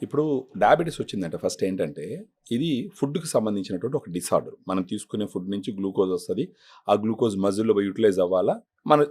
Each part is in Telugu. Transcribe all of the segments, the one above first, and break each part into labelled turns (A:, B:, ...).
A: ఇప్పుడు డయాబెటీస్ వచ్చిందంటే ఫస్ట్ ఏంటంటే ఇది ఫుడ్కి సంబంధించినటువంటి ఒక డిసార్డర్. మనం తీసుకునే ఫుడ్ నుంచి గ్లూకోజ్ వస్తుంది. ఆ గ్లూకోజ్ మజిల్లో యూటిలైజ్ అవ్వాలా మన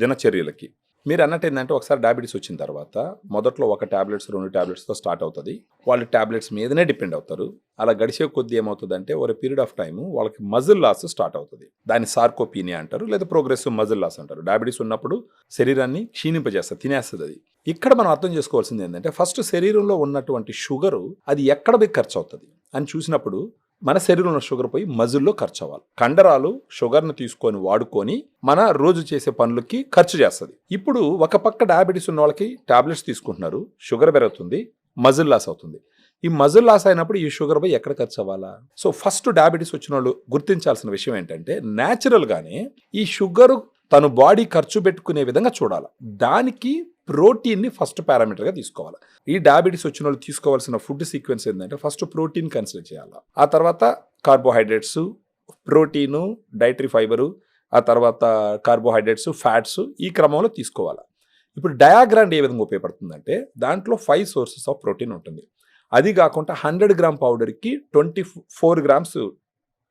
A: దినచర్యలకి. మీరు అన్నట్టు ఏంటంటే ఒకసారి డయాబెటీస్ వచ్చిన తర్వాత మొదట్లో ఒక టాబ్లెట్స్ 2 టాబ్లెట్స్తో స్టార్ట్ అవుతుంది. వాళ్ళు టాబ్లెట్స్ మీదనే డిపెండ్ అవుతారు. అలా గడిచే కొద్దీ ఏమవుతుందంటే ఒక పీరియడ్ ఆఫ్ టైం వాళ్ళకి మజిల్ లాస్ స్టార్ట్ అవుతుంది. దాన్ని సార్కోపీనియా అంటారు, లేదా ప్రోగ్రెసివ్ మజిల్ లాస్ అంటారు. డయాబెటీస్ ఉన్నప్పుడు శరీరాన్ని క్షీణింపజేస్తుంది, తినేస్తుంది అది. ఇక్కడ మనం అర్థం చేసుకోవాల్సింది ఏంటంటే ఫస్ట్ శరీరంలో ఉన్నటువంటి షుగరు అది ఎక్కడ పోయి ఖర్చు అవుతుంది అని చూసినప్పుడు మన శరీరంలో షుగర్ పోయి మజిల్లో ఖర్చు అవ్వాలి. కండరాలు షుగర్ను తీసుకొని వాడుకొని మన రోజు చేసే పనులకి ఖర్చు చేస్తుంది. ఇప్పుడు ఒక పక్క డయాబెటీస్ ఉన్న వాళ్ళకి టాబ్లెట్స్ తీసుకుంటున్నారు, షుగర్ పెరుగుతుంది, మజిల్ లాస్ అవుతుంది. ఈ మజిల్ లాస్ అయినప్పుడు ఈ షుగర్ పోయి ఎక్కడ ఖర్చు అవ్వాలా? సో ఫస్ట్ డయాబెటీస్ వచ్చిన వాళ్ళు గుర్తించాల్సిన విషయం ఏంటంటే న్యాచురల్గానే ఈ షుగర్ తను బాడీ ఖర్చు పెట్టుకునే విధంగా చూడాలి. దానికి ప్రోటీన్ని ఫస్ట్ పారామీటర్గా తీసుకోవాలి. ఈ డయాబెటీస్ వచ్చిన వాళ్ళు తీసుకోవాల్సిన ఫుడ్ సీక్వెన్స్ ఏంటంటే ఫస్ట్ ప్రోటీన్ కన్సిడర్ చేయాలి, ఆ తర్వాత కార్బోహైడ్రేట్స్, ప్రోటీను, డైటరీ ఫైబరు, ఆ తర్వాత కార్బోహైడ్రేట్స్, ఫ్యాట్స్ ఈ క్రమంలో తీసుకోవాలి. ఇప్పుడు డయాగ్రామ్ ఏ విధంగా ఉపయోగపడుతుందంటే దాంట్లో 5 సోర్సెస్ ఆఫ్ ప్రోటీన్ ఉంటుంది. అది కాకుండా 100 గ్రామ్ పౌడర్కి 24 గ్రామ్స్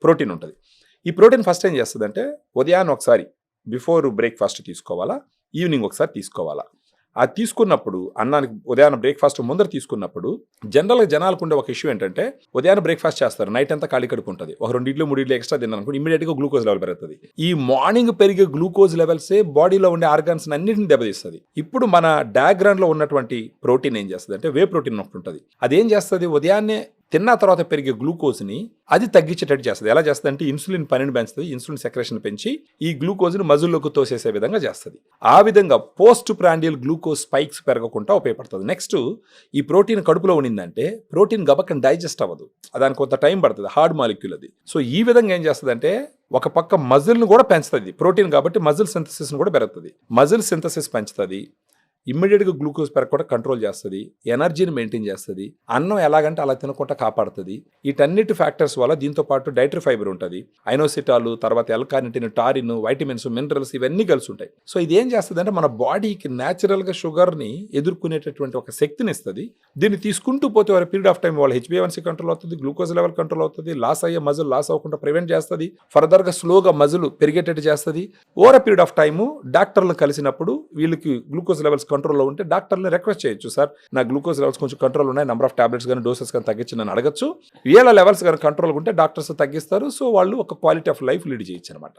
A: ప్రోటీన్ ఉంటుంది. ఈ ప్రోటీన్ ఫస్ట్ ఏం చేస్తుందంటే ఉదయాన్నే ఒకసారి బిఫోర్ బ్రేక్ఫాస్ట్ తీసుకోవాలా, ఈవినింగ్ ఒకసారి తీసుకోవాలా. అది తీసుకున్నప్పుడు అన్నానికి ఉదయాన్నే బ్రేక్ఫాస్ట్ ముందర తీసుకున్నప్పుడు జనరల్గా జనాలకు ఉండే ఒక ఇష్యూ ఏంటంటే ఉదయాన్నే బ్రేక్ఫాస్ట్ చేస్తారు, నైట్ అంతా ఖాళీ కడుపు ఉంటుంది, ఒక 2 ఇడ్లు 3 ఇడ్లు ఎక్స్ట్రా తిన్నారనుకోండి ఇమీడియట్గా గ్లూకోజ్ లెవెల్ పెరుగుతుంది. ఈ మార్నింగ్ పెరిగే గ్లూకోజ్ లెవెల్సే బాడీలో ఉండే ఆర్గాన్స్ అన్నింటిని దెబ్బతీస్తుంది. ఇప్పుడు మన డయాగ్రామ్లో ఉన్నటువంటి ప్రోటీన్ ఏం చేస్తుంది అంటే వే ప్రోటీన్ ఒకటి ఉంటుంది. అదేం చేస్తుంది, ఉదయాన్నే తిన్న తర్వాత పెరిగే గ్లూకోజ్ని అది తగ్గించేటట్టు చేస్తుంది. ఎలా చేస్తుంది అంటే ఇన్సులిన్ పనిని పెంచుతుంది, ఇన్సులిన్ సెక్రేషన్ పెంచి ఈ గ్లూకోజ్ని మజిల్లోకి తోసేసే విధంగా చేస్తుంది. ఆ విధంగా పోస్ట్ ప్రాండియల్ గ్లూకోజ్ స్పైక్స్ పెరగకుండా ఉపయోగపడుతుంది. నెక్స్ట్ ఈ ప్రోటీన్ కడుపులో ఉండిందంటే ప్రోటీన్ గబక్కన డైజెస్ట్ అవ్వదు, దానికి కొంత టైం పడుతుంది, హార్డ్ మాలిక్యూల్ అది. సో ఈ విధంగా ఏం చేస్తుంది అంటే ఒక పక్క మజిల్ను కూడా పెంచుతుంది, ప్రోటీన్ కాబట్టి మజిల్ సింథసిస్ని కూడా పెరుగుతుంది. మజిల్ సింథసిస్ పెంచుతుంది, ఇమ్మీడియట్గా గ్లూకోజ్ పెరగకుండా కంట్రోల్ చేస్తుంది, ఎనర్జీని మెయింటైన్ చేస్తుంది, అన్నం ఎలాగంటే అలా తినకుండా కాపాడుతుంది. వీటన్నిటి ఫ్యాక్టర్స్ వల్ల దీంతో పాటు డైటరీ ఫైబర్ ఉంటుంది, ఐనోసిటాలు, తర్వాత ఎల్కానిటిన్, టారిన్, వైటమిన్స్, మినరల్స్ ఇవన్నీ కలిసి ఉంటాయి. సో ఇది ఏం చేస్తుంది అంటే మన బాడీకి న్యాచురల్గా షుగర్ని ఎదుర్కొనేటటువంటి ఒక శక్తిని ఇస్తుంది. దీన్ని తీసుకుంటూ పోతే ఒక పీరియడ్ ఆఫ్ టైం వాళ్ళ HbA1c కంట్రోల్ అవుతుంది, గ్లూకోజ్ లెవెల్ కంట్రోల్ అవుతుంది, లాస్ అయ్యే మజిల్ లాస్ అవ్వకుండా ప్రివెంట్ చేస్తుంది, ఫర్దర్గా స్లోగా మజిల్ పెరిగేటట్టు చేస్తుంది. ఓవర్ పీరియడ్ ఆఫ్ టైము డాక్టర్లను కలిసినప్పుడు వీళ్ళకి గ్లూకోజ్ లెవెల్స్ కంట్రోల్లో ఉంటే డాక్టర్ని రిక్వెస్ట్ చేయొచ్చు, సార్ నా గ్లూకోజ్ లెవెల్స్ కొంచెం కంట్రోల్ ఉన్నాయి, నెంబర్ ఆఫ్ టాబ్లెట్స్ కానీ డోసెస్ కానీ తగ్గించని అడగచ్చు. వీళ్ళ లెవెల్స్ కానీ కంట్రోల్ ఉంటే డాక్టర్స్ తగ్గిస్తారు. సో వాళ్ళు ఒక క్వాలిటీ ఆఫ్ లైఫ్ లీడ్ చేయొచ్చు అనమాట.